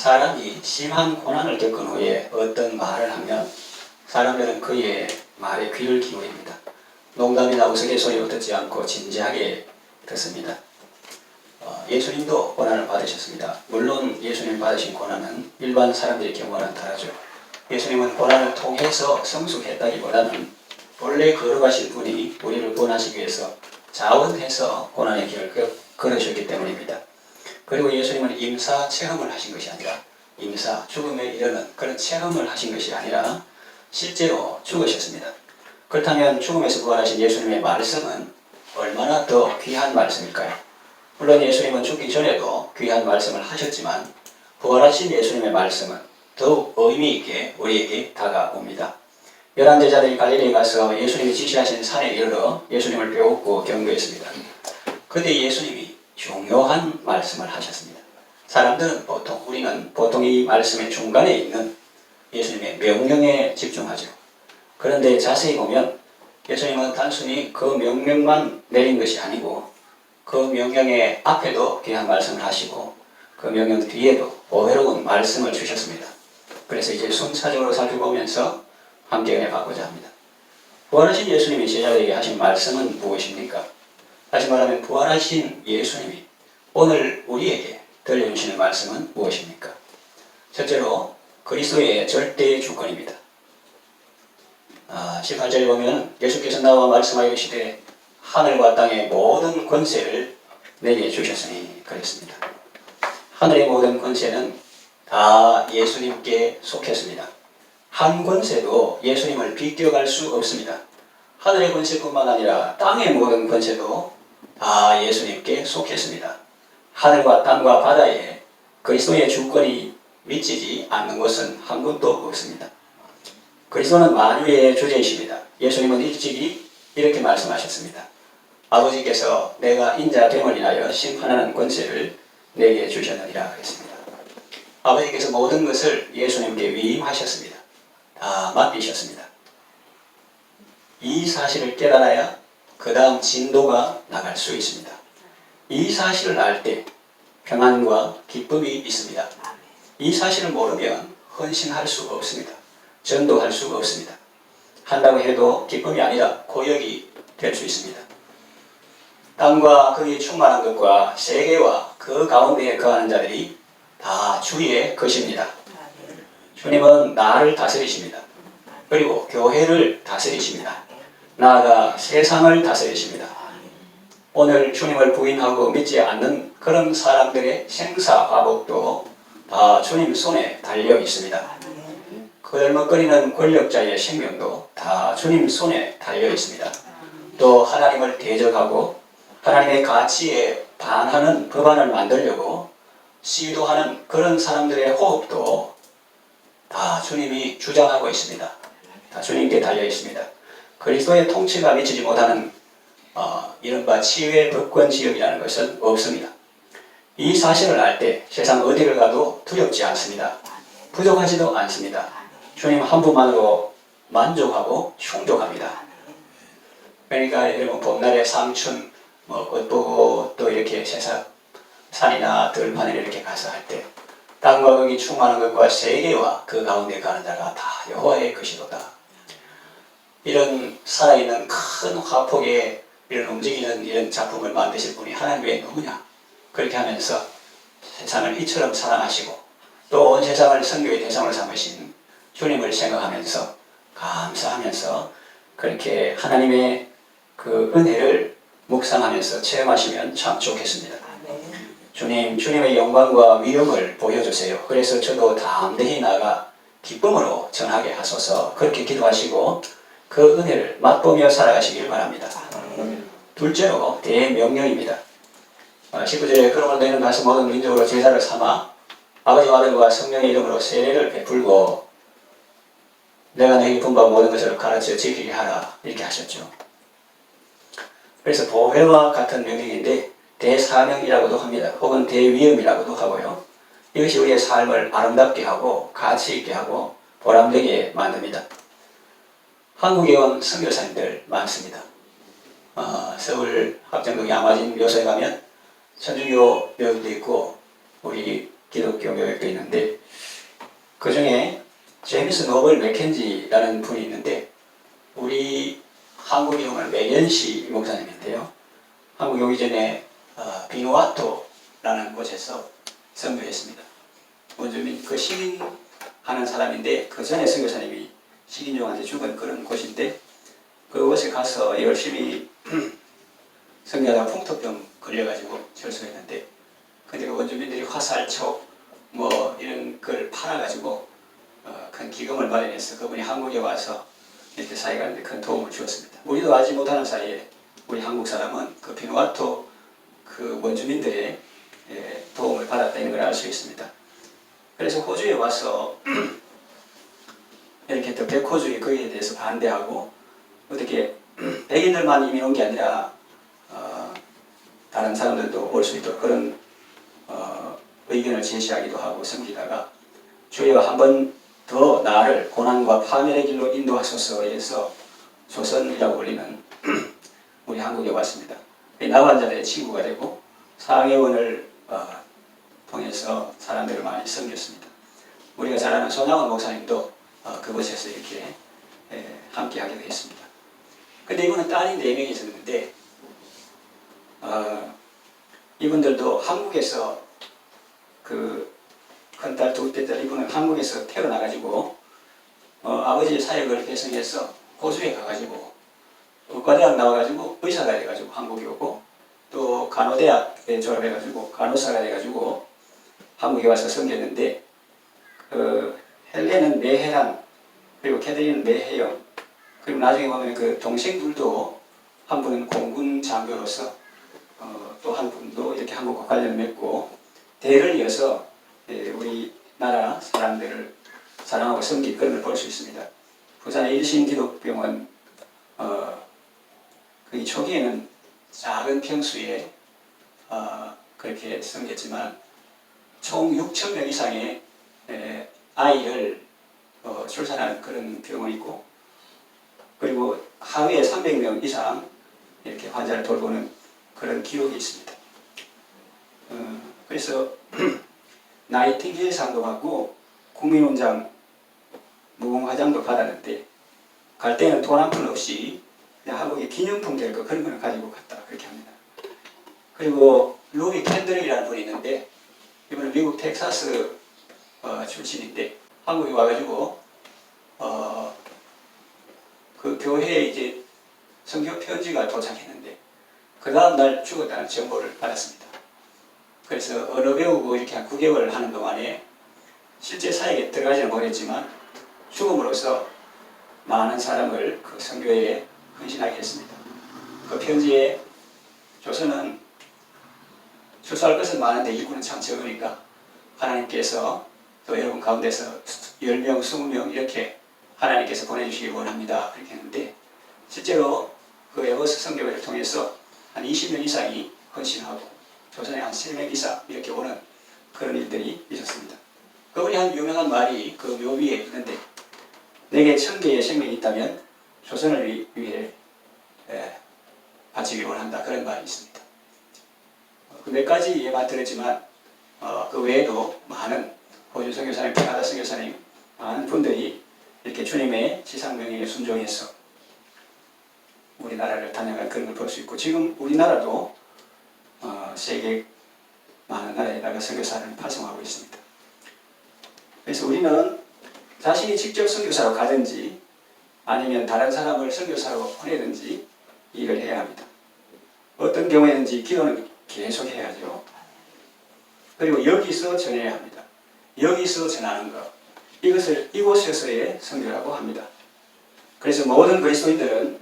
사람이 심한 고난을 겪은 후에 어떤 말을 하면 사람들은 그의 말에 귀를 기울입니다. 농담이나 우스갯소리로 듣지 않고 진지하게 듣습니다. 예수님도 고난을 받으셨습니다. 물론 예수님 받으신 고난은 일반 사람들의 경우와는 다르죠. 예수님은 고난을 통해서 성숙했다기보다는 본래 걸어가신 분이 우리를 구원하시기 위해서 자원해서 고난의 길을 걸으셨기 때문입니다. 그리고 예수님은 임사 체험을 하신 것이 아니라 임사 죽음에 이르는 그런 체험을 하신 것이 아니라 실제로 죽으셨습니다. 그렇다면 죽음에서 부활하신 예수님의 말씀은 얼마나 더 귀한 말씀일까요? 물론 예수님은 죽기 전에도 귀한 말씀을 하셨지만 부활하신 예수님의 말씀은 더욱 의미 있게 우리에게 다가옵니다. 11제자들이 갈릴리에 가서 예수님이 지시하신 산에 이르러 예수님을 배웠고 경배했습니다. 그때 예수님이 중요한 말씀을 하셨습니다. 사람들은 우리는 보통 이 말씀의 중간에 있는 예수님의 명령에 집중하죠. 그런데 자세히 보면 예수님은 단순히 그 명령만 내린 것이 아니고 그 명령의 앞에도 귀한 말씀을 하시고 그 명령 뒤에도 보배로운 말씀을 주셨습니다. 그래서 이제 순차적으로 살펴보면서 함께 은혜받고자 합니다. 부활하신 예수님이 제자들에게 하신 말씀은 무엇입니까? 다시 말하면 부활하신 예수님이 오늘 우리에게 들려주시는 말씀은 무엇입니까? 첫째로 그리스도의 절대 주권입니다. 18절에 보면 예수께서 나와 말씀하여 이르시되 하늘과 땅의 모든 권세를 내게 주셨으니 그랬습니다. 하늘의 모든 권세는 다 예수님께 속했습니다. 한 권세도 예수님을 비껴갈 수 없습니다. 하늘의 권세뿐만 아니라 땅의 모든 권세도 다 예수님께 속했습니다. 하늘과 땅과 바다에 그리스도의 주권이 미치지 않는 곳은 한 곳도 없습니다. 그리스도는 만유의 주제이십니다. 예수님은 일찍이 이렇게 말씀하셨습니다. 아버지께서 내가 인자됨을 인하여 심판하는 권세를 내게 주셨느니라 그랬습니다. 아버지께서 모든 것을 예수님께 위임하셨습니다. 다 맡기셨습니다. 이 사실을 깨달아야 그 다음 진도가 나갈 수 있습니다. 이 사실을 알 때 평안과 기쁨이 있습니다. 이 사실을 모르면 헌신할 수 없습니다. 전도할 수가 없습니다. 한다고 해도 기쁨이 아니라 고역이 될 수 있습니다. 땅과 거기에 충만한 것과 세계와 그 가운데에 거하는 자들이 다 주의 것입니다. 주님은 나를 다스리십니다. 그리고 교회를 다스리십니다. 나아가 세상을 다스리십니다. 오늘 주님을 부인하고 믿지 않는 그런 사람들의 생사화복도 다 주님 손에 달려 있습니다. 거들먹거리는 권력자의 생명도 다 주님 손에 달려 있습니다. 또 하나님을 대적하고 하나님의 가치에 반하는 법안을 만들려고 시도하는 그런 사람들의 호흡도 다 주님이 주장하고 있습니다. 다 주님께 달려 있습니다. 그리스도의 통치가 미치지 못하는 이른바 치유의 법권 지역이라는 것은 없습니다. 이 사실을 알 때 세상 어디를 가도 두렵지 않습니다. 부족하지도 않습니다. 주님 한 분만으로 만족하고 충족합니다. 그러니까 여러분 봄날의 상춘 꽃 보고 또 이렇게 세상 산이나 들판에 이렇게 가서 할 때 땅과 거기 충만한 것과 세계와 그 가운데 가는 자가 다 여호와의 것이로다. 이런 살아있는 큰 화폭에 이런 움직이는 이런 작품을 만드실 분이 하나님 외에 누구냐? 그렇게 하면서 세상을 이처럼 사랑하시고 또 온 세상을 선교의 대상으로 삼으신 주님을 생각하면서 감사하면서 그렇게 하나님의 그 은혜를 묵상하면서 체험하시면 참 좋겠습니다. 주님의 영광과 위엄을 보여주세요. 그래서 저도 담대히 나가 기쁨으로 전하게 하소서. 그렇게 기도하시고 그 은혜를 맛보며 살아가시길 바랍니다. 둘째로 대명령입니다. 19절에 그러므로 너희는 가서 모든 민족으로 제자를 삼아 아버지와 아들과 성령의 이름으로 세례를 베풀고 내가 너희에게 분부한 모든 것을 가르쳐 지키게 하라 이렇게 하셨죠. 그래서 보혜와 같은 명령인데 대사명이라고도 합니다. 혹은 대위엄이라고도 하고요. 이것이 우리의 삶을 아름답게 하고 가치 있게 하고 보람되게 만듭니다. 한국에 온 선교사님들 많습니다. 서울 합정동 양화진 묘소에 가면 천주교 묘역도 있고 우리 기독교 묘역도 있는데 그 중에 제임스 노벌 맥켄지라는 분이 있는데 우리 한국 이름은 맥연시 목사님인데요. 한국 오기 전에 비누아토라는 곳에서 선교했습니다. 원주민 그 식인하는 사람인데 그 전에 선교사님이 식인종한테 죽은 그런 곳인데 그곳에 가서 열심히 선교하다가 풍토병 걸려가지고 절수했는데 근데 그 원주민들이 화살촉 뭐 이런 걸 팔아가지고 큰 기금을 마련해서 그분이 한국에 와서 이렇게 사회가는데 큰 도움을 주었습니다. 우리도 알지 못하는 사이에 우리 한국 사람은 그 비누아토 그 원주민들의 도움을 받았다는 걸 알 수 있습니다. 그래서 호주에 와서 이렇게 또 백호주의 거기에 대해서 반대하고 어떻게 백인들만 이민 온 게 아니라 다른 사람들도 올 수 있도록 그런 의견을 제시하기도 하고 섬기다가 주여 한 번 더 나를 고난과 파멸의 길로 인도하소서 해서 조선이라고 불리는 우리 한국에 왔습니다. 나반자들의 친구가 되고 상해원을 통해서 사람들을 많이 섬겼습니다. 우리가 잘 아는 손양원 목사님도 그곳에서 이렇게 함께 하게 되었습니다. 근데 이분은 딸이 4명이 있었는데 이분들도 한국에서 그 큰딸, 둘째 딸 이분은 한국에서 태어나가지고 아버지의 사역을 계승해서 호주에 가가지고 의과대학 나와가지고 의사가 돼가지고 한국에 오고 또 간호대학에 졸업해가지고 간호사가 돼가지고 한국에 와서 섬겼는데 헬레는 매해란 그리고 캐더린은 매해영 그리고 나중에 보면 그 동생들도 한 분은 공군 장교로서 또 한 분도 이렇게 한국과 관련을 맺고 대를 이어서 우리나라 사람들을 사랑하고 섬긴 그런 걸 볼 수 있습니다. 부산의 일신기독병원 그 초기에는 작은 평수에 그렇게 섬겼지만 총 6,000명 이상의 아이를 출산하는 그런 병원이고 그리고 하루에 300명 이상 이렇게 환자를 돌보는 그런 기록이 있습니다. 그래서 나이팅게일상도 받고 국민훈장 무공화장도 받았는데 갈 때는 돈 한 푼 없이 그냥 한국의 기념품 될 거 그런 거는 가지고 갔다 그렇게 합니다. 그리고 루비 캔들이라는 분이 있는데 이분은 미국 텍사스 출신인데 한국에 와가지고 그 교회에 이제 선교 편지가 도착했는데 그 다음날 죽었다는 정보를 받았습니다. 그래서 언어 배우고 이렇게 한 9개월 하는 동안에 실제 사역에 들어가지는 못했지만 죽음으로써 많은 사람을 그 선교에 헌신하게 했습니다. 그 편지에 조선은 출소할 것은 많은데 일꾼은 참 적으니까 하나님께서 또 여러분 가운데서 10명, 20명 이렇게 하나님께서 보내주시기 원합니다. 그렇게 했는데 실제로 그 에버스 선교회를 통해서 한 20명 이상이 헌신하고 조선에 한 3명 이상 이렇게 오는 그런 일들이 있었습니다. 그분이 한 유명한 말이 그 묘비에 있는데 내게 1000개의 생명이 있다면 조선을 위해 바치기 원한다 그런 말이 있습니다. 그 몇 가지 예만 들었지만 그 외에도 많은 호주 선교사님, 캐나다 선교사님 많은 분들이 이렇게 주님의 지상명령에 순종해서 우리나라를 다녀간 그런 걸 볼 수 있고 지금 우리나라도 세계 많은 나라에다가 선교사를 파송하고 있습니다. 그래서 우리는 자신이 직접 선교사로 가든지 아니면 다른 사람을 선교사로 보내든지 일을 해야 합니다. 어떤 경우에든지 기도는 계속 해야죠. 그리고 여기서 전해야 합니다. 여기서 전하는 것 이것을 이곳에서의 선교라고 합니다. 그래서 모든 그리스도인들은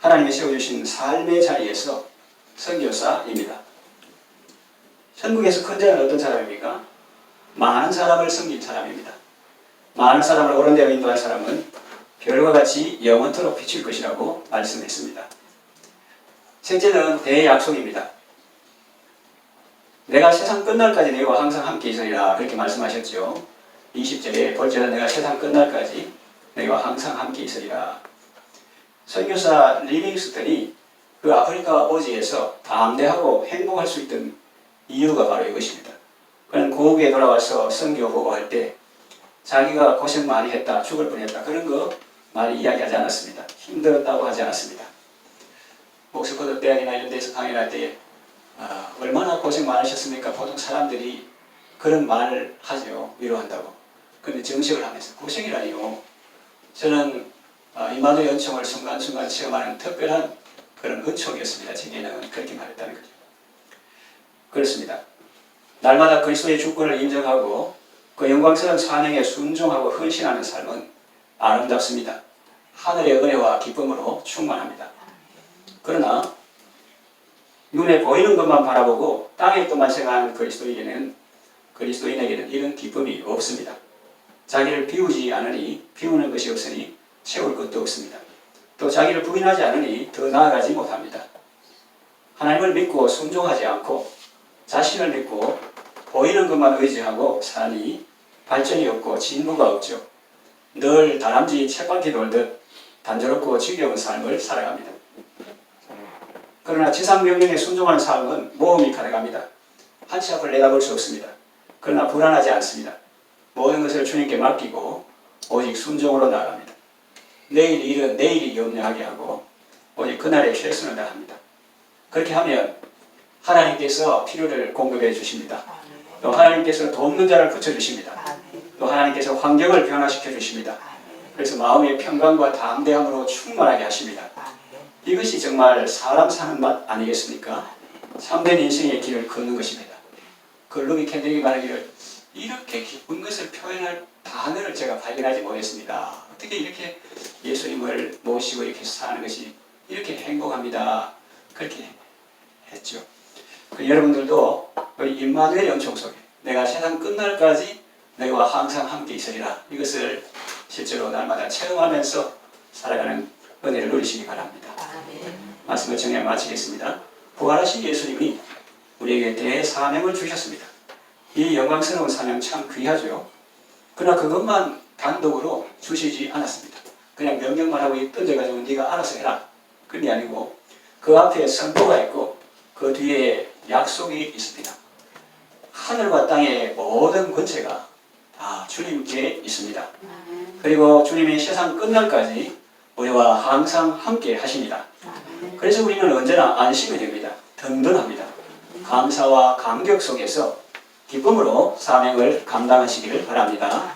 하나님이 세워주신 삶의 자리에서 선교사입니다. 천국에서 큰 자는 어떤 사람입니까? 많은 사람을 섬긴 사람입니다. 많은 사람을 옳은 대로 인도할 사람은 별과 같이 영원토록 비칠 것이라고 말씀했습니다. 셋째는 대약속입니다. 내가 세상 끝날까지 너희와 항상 함께 있으리라 그렇게 말씀하셨죠. 20절에 볼지어다 내가 세상 끝날까지 너희와 항상 함께 있으리라. 선교사 리빙스턴이 그 아프리카 오지에서 담대하고 행복할 수 있던 이유가 바로 이것입니다. 그는 고국에 돌아와서 선교 보고할 때 자기가 고생 많이 했다, 죽을 뻔했다, 그런 거 많이 이야기하지 않았습니다. 힘들었다고 하지 않았습니다. 옥스퍼드 대학이나 이런 데서 강의할 때 얼마나 고생 많으셨습니까? 보통 사람들이 그런 말을 하죠. 위로한다고. 근데 정식을 하면서 고생이라니요. 저는 임마누엘 은총을 순간순간 체험하는 특별한 그런 은총이었습니다. 제게는 그렇게 말했다는 거죠. 그렇습니다. 날마다 그리스도의 주권을 인정하고 그 영광스러운 사명에 순종하고 헌신하는 삶은 아름답습니다. 하늘의 은혜와 기쁨으로 충만합니다. 그러나 눈에 보이는 것만 바라보고 땅의 것만 생각하는 그리스도인에게는 이런 기쁨이 없습니다. 자기를 비우지 않으니 비우는 것이 없으니 채울 것도 없습니다. 또 자기를 부인하지 않으니 더 나아가지 못합니다. 하나님을 믿고 순종하지 않고 자신을 믿고 보이는 것만 의지하고 사니 발전이 없고 진보가 없죠. 늘 다람쥐 쳇바퀴 돌듯 단조롭고 지겨운 삶을 살아갑니다. 그러나 지상명령에 순종하는 삶은 모험이 가능합니다. 한치 앞을 내다볼 수 없습니다. 그러나 불안하지 않습니다. 모든 것을 주님께 맡기고 오직 순종으로 나아갑니다. 내일 일은 내일이 염려하게 하고 오직 그날에 최선을 다합니다. 그렇게 하면 하나님께서 필요를 공급해 주십니다. 또 하나님께서 돕는 자를 붙여주십니다. 또 하나님께서 환경을 변화시켜 주십니다. 그래서 마음의 평강과 담대함으로 충만하게 하십니다. 이것이 정말 사람 사는 맛 아니겠습니까? 참된 인생의 길을 걷는 것입니다. 그 루비 캔들이 말하기를 이렇게 기쁜 것을 표현할 단어를 제가 발견하지 못했습니다. 어떻게 이렇게 예수님을 모시고 이렇게 사는 것이 이렇게 행복합니다. 그렇게 했죠. 여러분들도 임마누엘 은총 속에 내가 세상 끝날까지 너희와 항상 함께 있으리라. 이것을 실제로 날마다 체험하면서 살아가는 은혜를 누리시기 바랍니다. 말씀을 정리하여 마치겠습니다. 부활하신 예수님이 우리에게 대사명을 주셨습니다. 이 영광스러운 사명 참 귀하죠. 그러나 그것만 단독으로 주시지 않았습니다. 그냥 명령만 하고 던져가지고 네가 알아서 해라. 그런 게 아니고 그 앞에 선포가 있고 그 뒤에 약속이 있습니다. 하늘과 땅의 모든 권세가 다 주님께 있습니다. 그리고 주님이 세상 끝날까지 우리와 항상 함께 하십니다. 그래서 우리는 언제나 안심이 됩니다. 든든합니다. 감사와 감격 속에서 기쁨으로 사명을 감당하시기를 바랍니다.